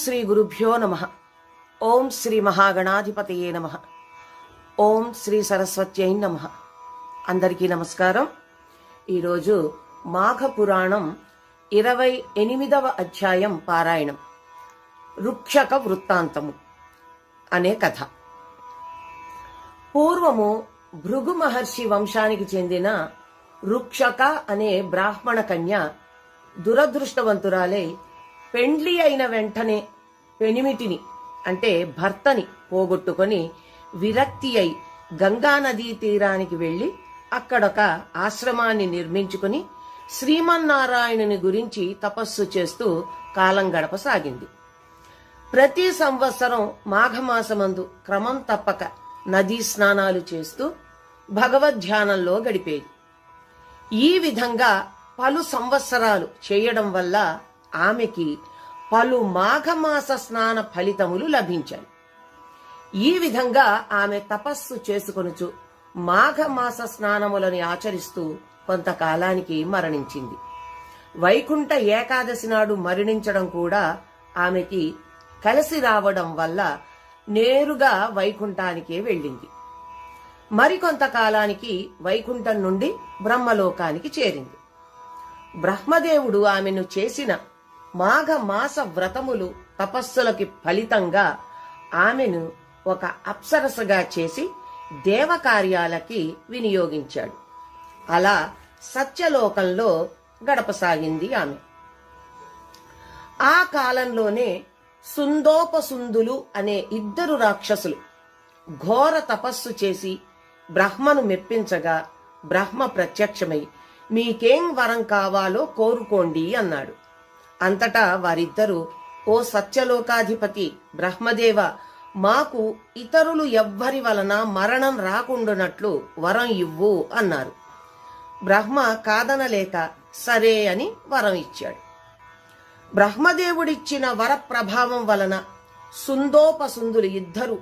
శ్రీ గురుభ్యో నమః. ఓం శ్రీ మహాగణాధిపతయే నమః. ఓం శ్రీ సరస్వత్యై నమః. అందరికీ నమస్కారం. ఈరోజు మాఘ పురాణం 28వ అధ్యాయం పారాయణం, రుక్షక వృత్తాంతము అనే కథ. పూర్వము భృగు మహర్షి వంశానికి చెందిన రుక్షక అనే బ్రాహ్మణ కన్య దురదృష్టవంతురాలై పెండ్లి అయిన వెంటనే పెనిమిటిని అంటే భర్తని పోగొట్టుకొని విరక్తి అయి గంగానదీ తీరానికి వెళ్లి అక్కడొక ఆశ్రమాన్ని నిర్మించుకుని శ్రీమన్నారాయణుని గురించి తపస్సు చేస్తూ కాలం గడపసాగింది. ప్రతి సంవత్సరం మాఘమాసమందు క్రమం తప్పక నదీ స్నానాలు చేస్తూ భగవద్ధ్యానంలో గడిపేది. ఈ విధంగా పలు సంవత్సరాలు చేయడం వల్ల ఆమెకి పలు మాఘమాస స్నాన ఫలితములు లభించాయి. ఈ విధంగా ఆమె తపస్సు చేసుకొనుచు మాఘమాస స్నానములని ఆచరిస్తూ కొంతకాలానికి మరణించింది. వైకుంఠ ఏకాదశి నాడు మరణించడం కూడా ఆమెకి కలిసి రావడం వల్ల నేరుగా వైకుంఠానికే వెళ్ళింది. మరికొంతకాలానికి వైకుంఠం నుండి బ్రహ్మలోకానికి చేరింది. బ్రహ్మదేవుడు ఆమెను చేసిన మాఘమాస వ్రతములు తపస్సులకి ఫలితంగా ఆమెను ఒక అప్సరసగా చేసి దేవకార్యాలకి వినియోగించాడు. అలా సత్యలోకంలో గడపసాగింది ఆమె. ఆ కాలంలోనే సుందోపసుందులు అనే 2 రాక్షసులు ఘోర తపస్సు చేసి బ్రహ్మను మెప్పించగా బ్రహ్మ ప్రత్యక్షమై మీకేం వరం కావాలో కోరుకోండి అన్నాడు. అంతటా వారిద్దరూ, ఓ సత్యలోకాధిపతి బ్రహ్మదేవ, మాకు ఇతరులు ఎవ్వరి వలన మరణం రాకుండానట్లు వరం ఇవ్వు అన్నారు. బ్రహ్మ కాదనలేక సరే అని వరం ఇచ్చాడు. బ్రహ్మదేవుడిచ్చిన వర ప్రభావం వలన సుందోపసుందులు 2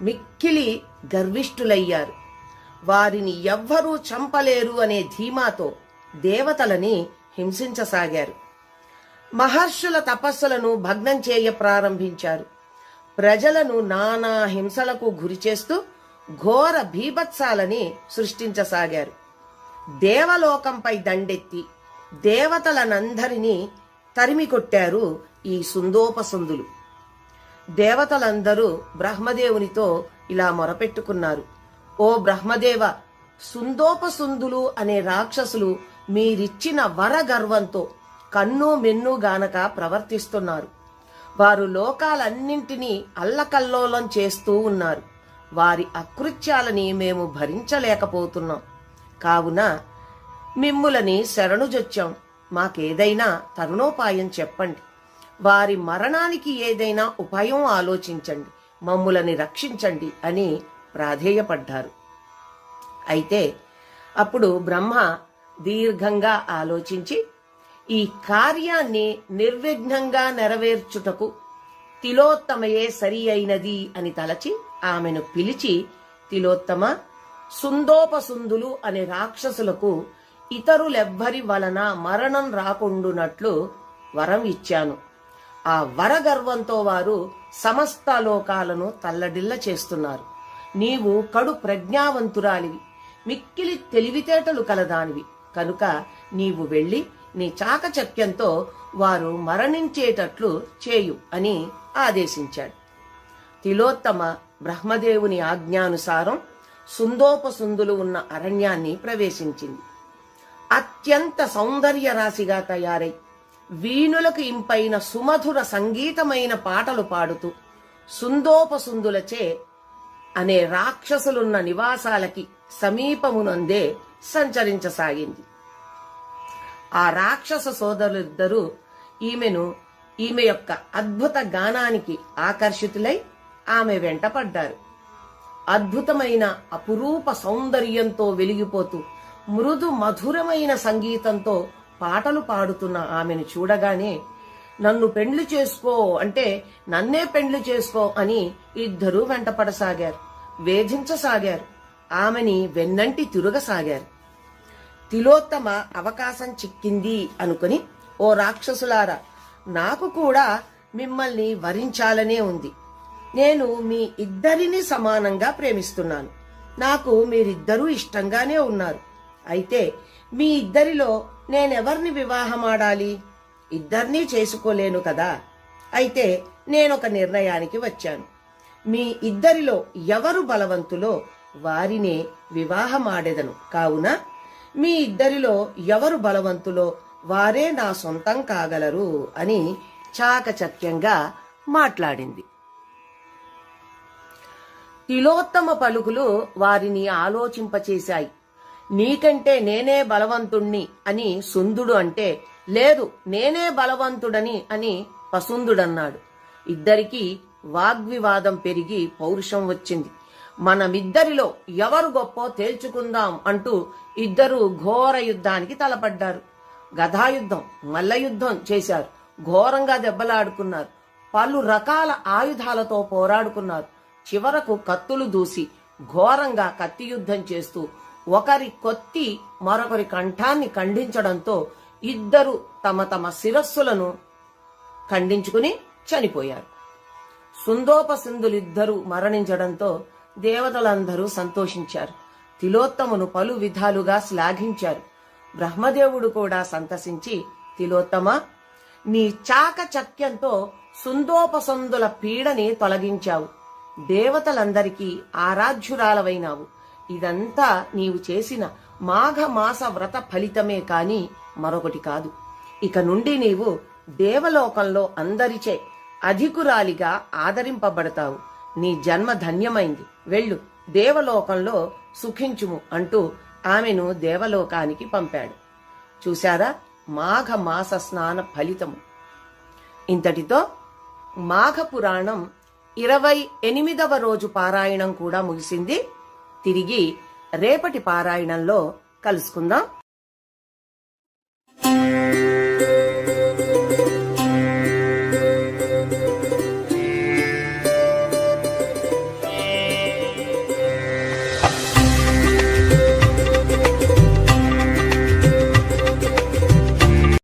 మిక్కిలి గర్విష్ఠులయ్యారు. వారిని ఎవ్వరూ చంపలేరు అనే ధీమాతో దేవతలని హింసించసాగారు. మహర్షుల తపస్సులను భగ్నం చేయ ప్రారంభించారు. ప్రజలను నానా హింసలకు గురిచేస్తూ ఘోర భీభత్సాలని సృష్టించసాగారు. దేవలోకంపై దండెత్తి దేవతలనందరినీ తరిమికొట్టారు ఈ సుందోపసుందులు. దేవతలందరూ బ్రహ్మదేవునితో ఇలా మొరపెట్టుకున్నారు, ఓ బ్రహ్మదేవ, సుందోపసుందులు అనే రాక్షసులు మీరిచ్చిన వర గర్వంతో కన్ను మెన్ను గానక ప్రవర్తిస్తున్నారు. వారు లోకాలన్నింటినీ అల్లకల్లోలం చేస్తూ ఉన్నారు. వారి అకృత్యాలని మేము భరించలేకపోతున్నాం. కావున మిమ్ములని శరణుజొచ్చాం. మాకేదైనా తరుణోపాయం చెప్పండి. వారి మరణానికి ఏదైనా ఉపాయం ఆలోచించండి. మమ్ములని రక్షించండి అని ప్రాధేయపడ్డారు. అయితే అప్పుడు బ్రహ్మ దీర్ఘంగా ఆలోచించి ఈ కార్యాన్ని నిర్విఘ్నంగా నెరవేర్చుటకు తిలోత్తమయే సరి అయినది అని తలచి ఆమెను పిలిచి, తిలోత్తమ, సుందోపసుందులు అనే రాక్షసులకు ఇతరులెవ్వరి వలన మరణం రాకుండునట్లు వరం ఇచ్చాను. ఆ వరగర్వంతో వారు సమస్త లోకాలను తల్లడిల్ల చేస్తున్నారు. నీవు కడు ప్రజ్ఞావంతురాలివి, మిక్కిలి తెలివితేటలు కలదానివి కనుక నీవు వెళ్లి నీ చాకచక్యంతో వారు మరణించేటట్లు చేయు అని ఆదేశించాడు. తిలోత్తమ బ్రహ్మదేవుని ఆజ్ఞానుసారం సుందోపసుందులు ఉన్న అరణ్యాన్ని ప్రవేశించింది. అత్యంత సౌందర్య రాశిగా తయారై వీణులకు ఇంపైన సుమధుర సంగీతమైన పాటలు పాడుతూ సుందోపసుందులచే అనే రాక్షసులున్న నివాసాలకి సమీపమునందే సంచరించసాగింది. ఆ రాక్షస సోదరులిద్దరూ ఈమె యొక్క అద్భుత గానానికి ఆకర్షితులై ఆమె వెంటపడ్డారు. అద్భుతమైన అపురూప సౌందర్యంతో వెలిగిపోతూ మృదు మధురమైన సంగీతంతో పాటలు పాడుతున్న ఆమెను చూడగానే నన్ను పెండ్లి చేసుకో అంటే నన్నే పెండ్లి చేసుకో అని 2 వెంటపడసాగారు. వేధించసాగారు. ఆమెని వెన్నంటి తిరుగసాగారు. తిలోత్తమ అవకాశం చిక్కింది అనుకుని, ఓ రాక్షసులారా, నాకు కూడా మిమ్మల్ని వరించాలనే ఉంది. నేను మీ ఇద్దరిని సమానంగా ప్రేమిస్తున్నాను. నాకు మీరిద్దరూ ఇష్టంగానే ఉన్నారు. అయితే మీ ఇద్దరిలో నేనెవరిని వివాహమాడాలి? ఇద్దరినీ చేసుకోలేను కదా. అయితే నేనొక నిర్ణయానికి వచ్చాను. మీ ఇద్దరిలో ఎవరు బలవంతులో వారినే వివాహమాడెదను. కావున మీ ఇద్దరిలో ఎవరు బలవంతులో వారే నా సొంతం కాగలరు అని చాకచక్యంగా మాట్లాడింది. తిలోత్తమ పలుకులు వారిని ఆలోచింపచేశాయి. నీకంటే నేనే బలవంతుణ్ణి అని సుందుడు అంటే, లేదు నేనే బలవంతుడని అని పసుందుడన్నాడు. ఇద్దరికీ వాగ్వివాదం పెరిగి పౌరుషం వచ్చింది. మనమిద్దరిలో ఎవరు గొప్పో తేల్చుకుందాం అంటూ ఇద్దరూ ఘోర యుద్ధానికి తలపడ్డారు. గదాయుద్ధం, మల్లయుద్ధం చేశారు. ఘోరంగా దెబ్బలాడుకున్నారు. పలు రకాల ఆయుధాలతో పోరాడుకున్నారు. చివరకు కత్తులు దూసి ఘోరంగా కత్తి యుద్ధం చేస్తూ ఒకరి కొత్తి మరొకరి కంఠాన్ని ఖండించడంతో ఇద్దరు తమ తమ శిరస్సులను ఖండించుకుని చనిపోయారు. సుందోపసింధులిద్దరూ మరణించడంతో దేవతలందరూ సంతోషించారు. తిలోత్తమును పలు విధాలుగా శ్లాఘించారు. బ్రహ్మదేవుడు కూడా సంతసించి, తిలోత్తమ, నీ చాకచక్యంతో సుందోపసందుల పీడని తొలగించావు. దేవతలందరికీ ఆరాధ్యురాలవైనావు. ఇదంతా నీవు చేసిన మాఘమాస వ్రత ఫలితమే కాని మరొకటి కాదు. ఇక నుండి నీవు దేవలోకంలో అందరిచే అధికురాలిగా ఆదరింపబడతావు. నీ జన్మ ధన్యమైంది. వెళ్ళు, దేవలోకంలో సుఖించుము అంటూ ఆమెను దేవలోకానికి పంపాడు. చూశారా మాఘమాస స్నాన ఫలితము. ఇంతటితో మాఘ పురాణం 28వ రోజు పారాయణం కూడా ముగిసింది. తిరిగి రేపటి పారాయణంలో కలుసుకుందాం.